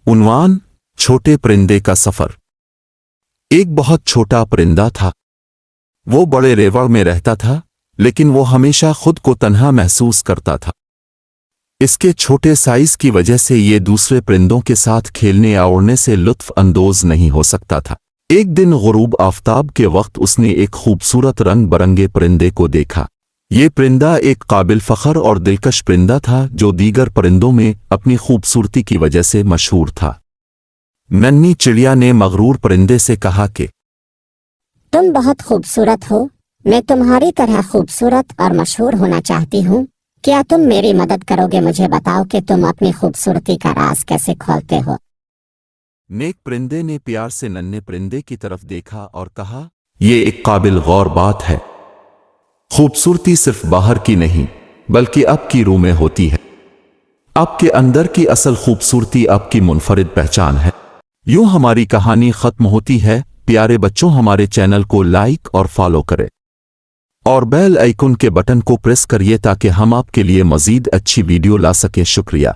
उन्वान छोटे परिंदे का सफर। एक बहुत छोटा परिंदा था। वो बड़े रेवड़ में रहता था, लेकिन वो हमेशा खुद को तन्हा महसूस करता था। इसके छोटे साइज की वजह से ये दूसरे परिंदों के साथ खेलने या उड़ने से लुत्फ अंदोज नहीं हो सकता था। एक दिन गुरूब आफताब के वक्त उसने एक खूबसूरत रंग बरंगे परिंदे को देखा। ये परिंदा एक काबिल फ़ख्र और दिलकश परिंदा था जो दीगर परिंदों में अपनी खूबसूरती की वजह से मशहूर था। नन्ही चिड़िया ने मगरूर परिंदे से कहा कि तुम बहुत खूबसूरत हो। मैं तुम्हारी तरह खूबसूरत और मशहूर होना चाहती हूँ। क्या तुम मेरी मदद करोगे? मुझे बताओ कि तुम अपनी खूबसूरती का राज कैसे खोलते हो। नेक परिंदे ने प्यार से नन्हे परिंदे की तरफ देखा और कहा, ये एक काबिल गौर बात है। खूबसूरती सिर्फ बाहर की नहीं, बल्कि आपकी रूह में होती है। आपके अंदर की असल खूबसूरती आपकी मुनफरिद पहचान है। यूं हमारी कहानी खत्म होती है। प्यारे बच्चों, हमारे चैनल को लाइक और फॉलो करें और बेल आइकन के बटन को प्रेस करिए ताकि हम आपके लिए मजीद अच्छी वीडियो ला सकें। शुक्रिया।